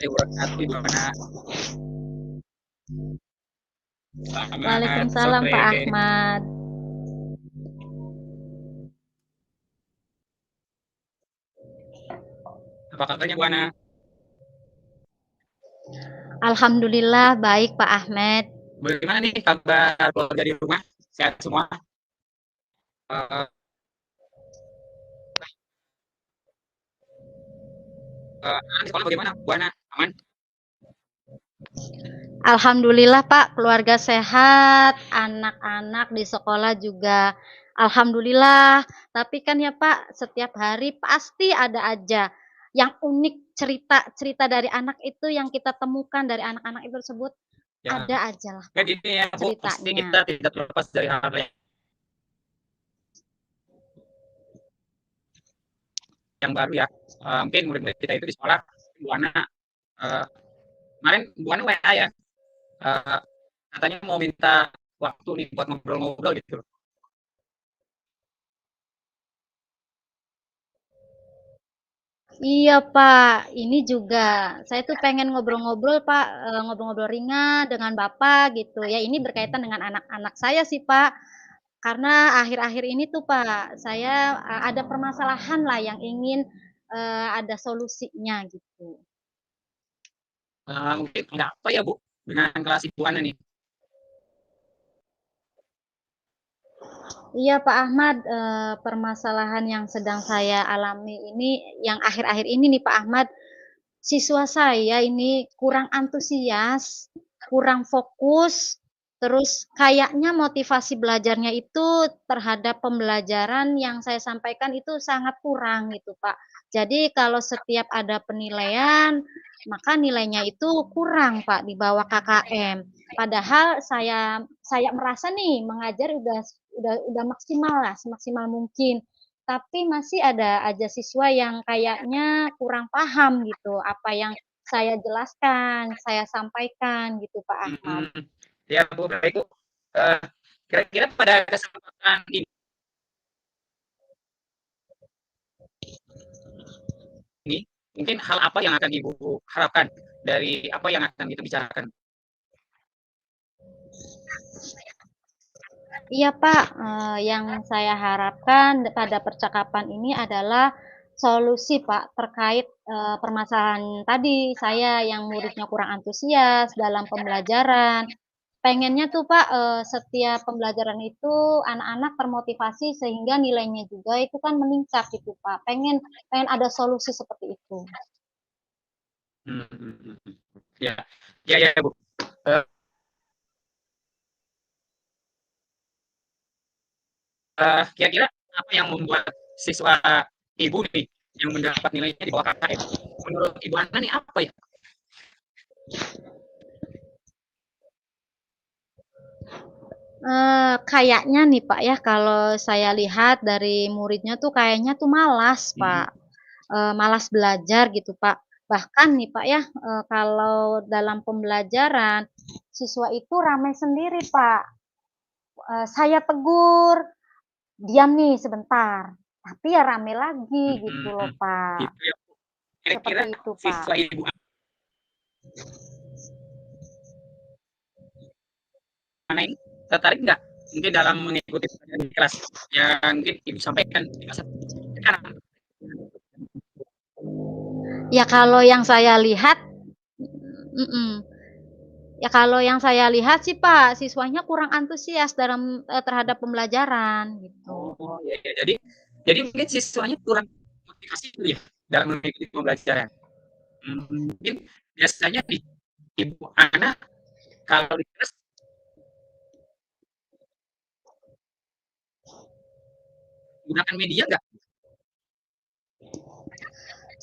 warahmatullahi wabarakatuh, Ibu Ana. Selamat Waalaikumsalam sore. Pak Ahmad. Apa kabarnya Bu Ana? Alhamdulillah baik Pak Ahmad. Bagaimana nih kabar keluarga di rumah? Sehat semua? Eh, Anak di sekolah bagaimana Bu Ana? Aman? Alhamdulillah Pak, keluarga sehat, anak-anak di sekolah juga alhamdulillah. Tapi kan ya Pak, setiap hari pasti ada aja yang unik cerita-cerita dari anak itu yang kita temukan dari anak-anak itu tersebut, Ya, ada aja lah kan Pak ini ya Bu, pasti ceritanya. kita tidak terlepas dari hal yang baru ya. Mungkin murid-murid kita itu di sekolah, Bu Ana, eh, kemarin Bu Ana WA ya, eh, katanya mau minta waktu nih buat ngobrol-ngobrol gitu. Iya Pak, ini juga saya tuh pengen ngobrol-ngobrol Pak, ngobrol-ngobrol ringan dengan Bapak gitu ya. Ini berkaitan dengan anak-anak saya sih Pak. Karena akhir-akhir ini tuh Pak, saya ada permasalahan lah yang ingin ada solusinya gitu. Mungkin ada apa ya Bu dengan kelas Ibu Ana nih? Iya Pak Ahmad, permasalahan yang sedang saya alami ini, yang akhir-akhir ini nih Pak Ahmad, siswa saya ini kurang antusias, kurang fokus, terus kayaknya motivasi belajarnya itu terhadap pembelajaran yang saya sampaikan itu sangat kurang gitu Pak. Jadi kalau setiap ada penilaian, maka nilainya itu kurang Pak di bawah KKM. Padahal saya merasa nih mengajar udah maksimal lah, semaksimal mungkin. Tapi masih ada aja siswa yang kayaknya kurang paham gitu apa yang saya jelaskan, saya sampaikan gitu Pak Ahmad. Mhm, ya Bu, baik Bu. Eee, Kira-kira pada kesempatan ini, mungkin hal apa yang akan Ibu harapkan dari apa yang akan kita bicarakan? Iya Pak, yang saya harapkan pada percakapan ini adalah solusi Pak terkait permasalahan tadi saya yang muridnya kurang antusias dalam pembelajaran. Pengennya tuh Pak, setiap pembelajaran itu anak-anak termotivasi sehingga nilainya juga itu kan meningkat gitu Pak. Pengen pengen ada solusi seperti itu. Mhm mhm mhm. Ya, ya ya Bu. Eee Kira-kira apa yang membuat siswa Ibu nih, yang mendapat nilainya di bawah KKM? Menurut Ibu Ana nih apa ya? Kayaknya nih Pak ya, kalau saya lihat dari muridnya tuh kayaknya tuh malas Mhm. Pak, malas belajar gitu Pak. Bahkan nih Pak ya, kalau dalam pembelajaran, siswa itu ramai sendiri Pak. Saya tegur, "Diam nih sebentar," tapi ya rame lagi gitu loh Mhm. Pak. Gitu ya Bu. Kira-kira Seperti itu Pak. siswa Ibu Ana ini tertarik nggak mungkin dalam mengikuti pelajaran di kelas yang mungkin Ibu sampaikan di kelas sekarang? Ya kalau yang saya lihat mhm. Ya kalau yang saya lihat sih Pak, siswanya kurang antusias terhadap pembelajaran gitu. Oh, ya ya. Jadi mungkin siswanya kurang motivasi dulu ya dalam mengikuti pembelajaran. Mungkin biasanya di Ibu Ana kalau di kelas gunakan media nggak?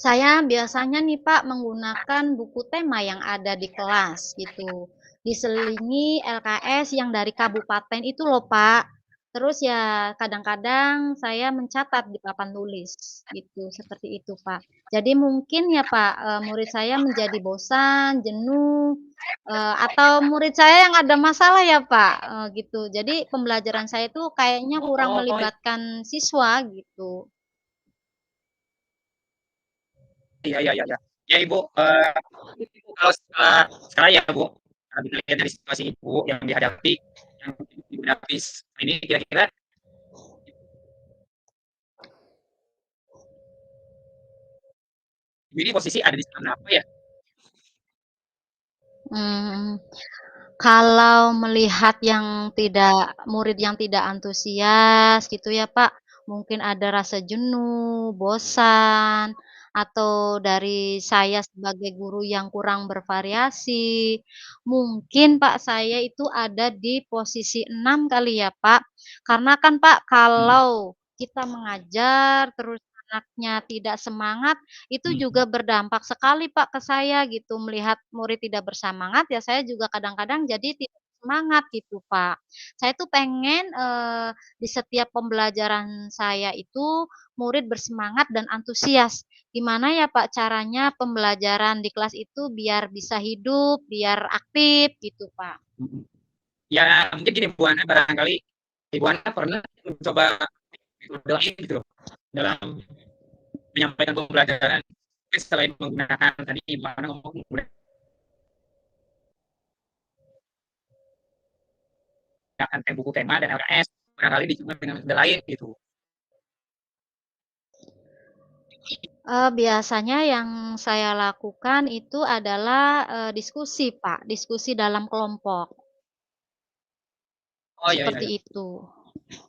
Saya biasanya nih Pak menggunakan buku tema yang ada di kelas gitu. Diselingi LKS yang dari kabupaten itu loh Pak. Terus ya kadang-kadang saya mencatat di papan tulis gitu, seperti itu Pak. Jadi mungkin ya Pak, murid saya menjadi bosan, jenuh, atau murid saya yang ada masalah ya Pak, gitu. Jadi pembelajaran saya itu kayaknya kurang Oh, melibatkan siswa gitu. iya iya iya iya. Ya Ibu, Ibu kalau sekarang ya Bu, dilihat dari situasi Ibu yang dihadapi, yang Ibu hadapi ini kira-kira Ibu ini posisi ada di sana apa ya? Mmm, kalau melihat yang tidak murid yang tidak antusias gitu ya, Pak, mungkin ada rasa jenuh, bosan, atau dari saya sebagai guru yang kurang bervariasi, mungkin Pak, saya itu ada di posisi 6 kali ya, Pak. Karena kan Pak, Mhm, kalau kita mengajar terus anaknya tidak semangat, itu mhm, juga berdampak sekali Pak ke saya gitu, melihat murid tidak bersemangat ya saya juga kadang-kadang jadi tidak semangat gitu Pak. Saya tuh pengen, di setiap pembelajaran saya itu murid bersemangat dan antusias. Gimana ya Pak caranya pembelajaran di kelas itu biar bisa hidup, biar aktif gitu Pak? mhm. Ya mungkin gini Bu Ana, barangkali Ibu Ana pernah mencoba metode lain gitu loh, dalam menyampaikan pembelajaran. Mungkin selain menggunakan tadi Ibu Ana ngomong menggunakan buku tema dan LKS, barangkali dicoba dengan metode lain gitu. Biasanya yang saya lakukan itu adalah, diskusi Pak, diskusi dalam kelompok, Oh iya iya seperti iya. itu.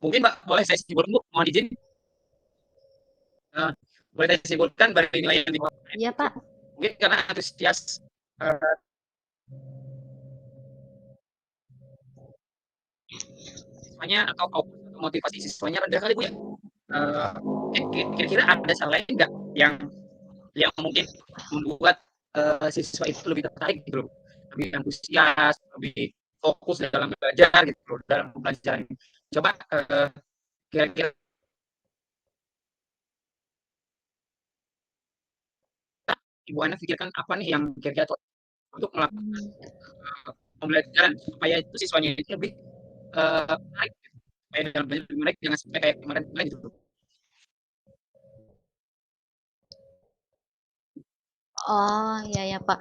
Mungkin Mbak boleh saya simpulkan Bu, mohon izin, eee, boleh saya simpulkan dari nilai yang dibawa Iya itu Pak. mungkin karena antusias, eee, siswanya atau fokus atau motivasi siswanya rendah kali Bu ya? Mungkin kira-kira ada cara lain nggak yang mungkin membuat, siswa itu lebih tertarik gitu loh, lebih antusias, lebih fokus dalam belajar gitu loh, dalam pembelajaran. Coba, kira-kira Ibu Ana pikirkan apa nih yang kira-kira cocok untuk melakukan, Mmm. pembelajaran supaya itu siswanya itu lebih, menarik gitu, supaya dalam belajar lebih menarik, jangan sampai kayak kemarin-kemarin gitu. Oh, iya ya, Pak.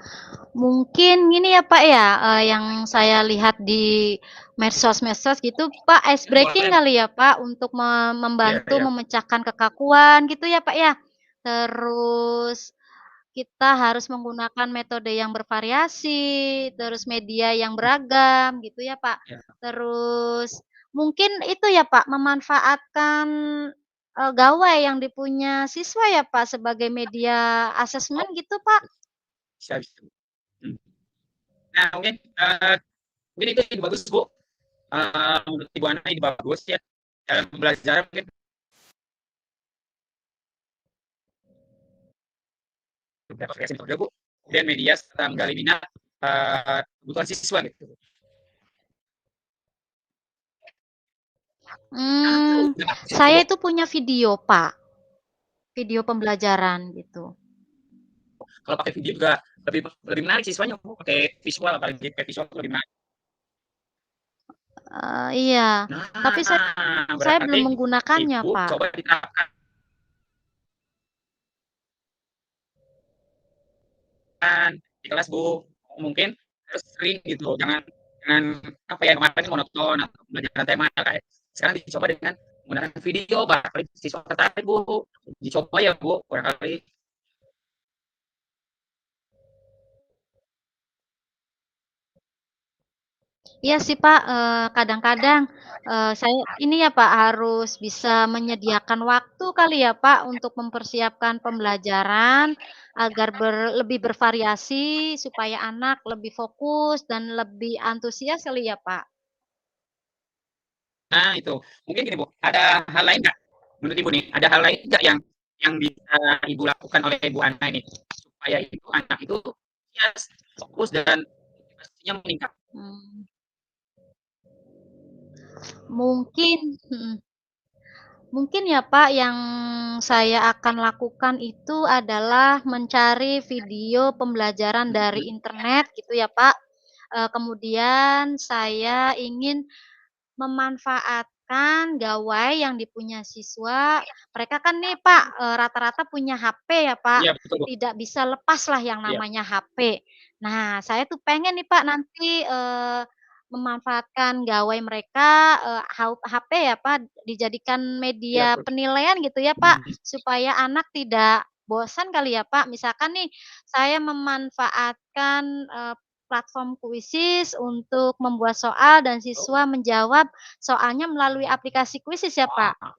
Mungkin gini ya, Pak, ya, yang saya lihat di medsos-medsos gitu, Pak, ice Ya breaking boleh, kali ya, Pak, untuk iya membantu iya, memecahkan kekakuan gitu ya, Pak, ya? Terus kita harus menggunakan metode yang bervariasi, terus media yang beragam gitu ya, Pak. iya. Terus mungkin itu ya, Pak, memanfaatkan, gawai yang dipunya siswa ya, Pak, sebagai media Oh, asesmen gitu, Pak? bisa bisa. Mhm. Nah mungkin itu ide bagus Bu, menurut Ibu Ana ide bagus ya, dalam pembelajaran mungkin beberapa variasi metode Bu, kemudian media serta menggali minat, kebutuhan siswa gitu. Atau Mmm, nggak sih saya Bu, itu punya video, Pak, video pembelajaran gitu. kalau pakai video juga lebih lebih menarik siswanya Bu, pakai visual apalagi pakai visual lebih menarik. Iya, tapi Nah, saya berarti belum menggunakannya, Ibu Pak. coba diterapkan di kelas Bu, mungkin harus sering gitu, jangan jangan apa ya, kemarin monoton atau pembelajaran tema kayak sekarang dicoba dengan menggunakan video, barangkali siswa tertarik Bu, dicoba ya Bu, barangkali. Iya sih, Pak, kadang-kadang, saya ini ya, Pak, harus bisa menyediakan waktu kali ya, Pak, untuk mempersiapkan pembelajaran agar lebih bervariasi supaya anak lebih fokus dan lebih antusias kali ya, Pak? Nah itu, mungkin gini Bu, ada hal lain nggak, menurut Ibu nih, ada hal lain nggak yang bisa Ibu lakukan oleh Ibu Ana ini, supaya itu anak itu ya fokus dan motivasinya meningkat? Mmm, mungkin mhm. Mungkin ya Pak, yang saya akan lakukan itu adalah mencari video pembelajaran Mhm, dari internet gitu ya Pak, kemudian saya ingin memanfaatkan memanfaatkan gawai yang dipunya siswa. Mereka kan nih Pak, rata-rata punya HP ya Pak, Iya betul, Bu. tidak bisa lepaslah yang Iya. namanya HP. Nah, saya tuh pengen nih Pak nanti, memanfaatkan gawai mereka, HP ya Pak, dijadikan Iya media betul. penilaian gitu ya Pak, supaya anak tidak bosan kali ya Pak. Misalkan nih, saya memanfaatkan, platform Quizizz untuk membuat soal dan siswa menjawab soalnya melalui aplikasi Quizizz ya Pak. Wah,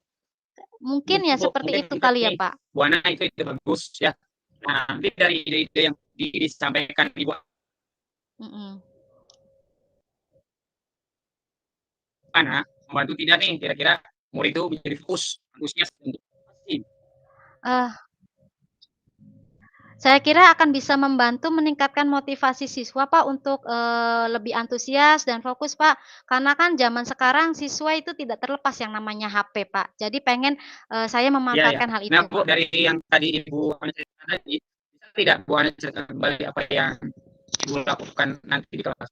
Mungkin ya betul, Bu. seperti Mungkin itu juga kali ya nih, Pak? Bu Ana itu ide bagus ya. Nah, nanti dari ide-ide yang disampaikan Ibu Mhm. Ana, membantu tidak nih kira-kira murid itu menjadi fokusnya untuk pasti. Eh, saya kira akan bisa membantu meningkatkan motivasi siswa Pak untuk, lebih antusias dan fokus Pak. Karena kan zaman sekarang siswa itu tidak terlepas yang namanya HP Pak. Jadi pengen, saya Iya ya. memanfaatkan hal Nah, itu Bu, Pak. dari yang tadi Ibu Ana ceritakan tadi, bisa tidak Bu Ana ceritakan kembali apa yang Ibu lakukan nanti di kelas?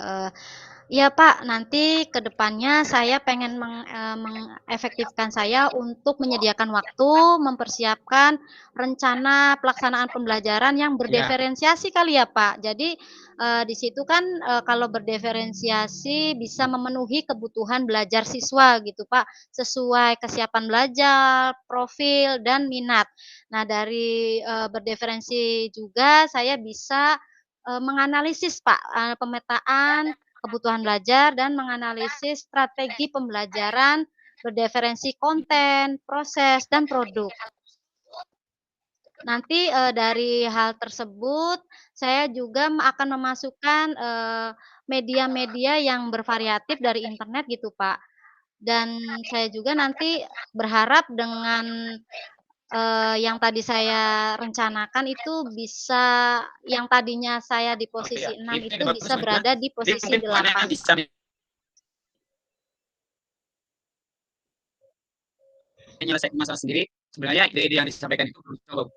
Eee Iya Pak, nanti ke depannya saya pengen mengefektifkan saya untuk menyediakan waktu, mempersiapkan rencana pelaksanaan pembelajaran yang Iya, berdiferensiasi kali ya Pak. Jadi, di situ kan, kalau berdiferensiasi bisa memenuhi kebutuhan belajar siswa gitu Pak, sesuai kesiapan belajar, profil, dan minat. Nah dari, berdiferensi juga saya bisa, menganalisis Pak, pemetaan kebutuhan belajar dan menganalisis strategi pembelajaran, berdiferensi konten, proses, dan produk. Nanti, dari hal tersebut, saya juga akan memasukkan, media-media yang bervariatif dari internet gitu, Pak. Dan saya juga nanti berharap dengan, yang tadi saya rencanakan itu bisa yang tadinya saya di oke ya. posisi 6 Itu ide itu bagus bisa sebenarnya. berada di Jadi posisi mungkin Bu Ana 8, bisa Pak. menyelesaikan masalah sendiri, sebenarnya ide-ide yang disampaikan itu belum cukup.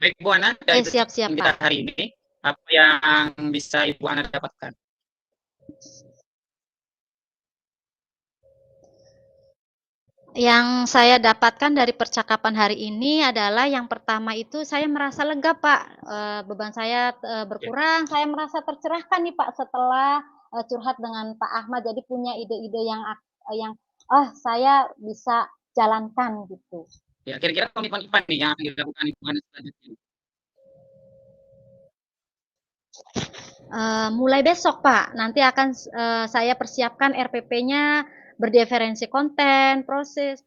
Baik Bu Ana, dari Siap siap, percakapan kita Pak. hari ini, apa yang bisa Ibu Ana dapatkan? Yang saya dapatkan dari percakapan hari ini adalah yang pertama itu saya merasa lega, Pak, beban saya, Ya, berkurang, saya merasa tercerahkan nih, Pak, setelah, curhat dengan Pak Ahmad. Jadi punya ide-ide yang, "Oh, saya bisa jalankan," gitu. ya kira-kira komitmen apa nih yang akan dilakukan Ibu Ana selanjutnya? Mulai besok, Pak, nanti akan saya persiapkan RPP-nya, berdiferensi konten, proses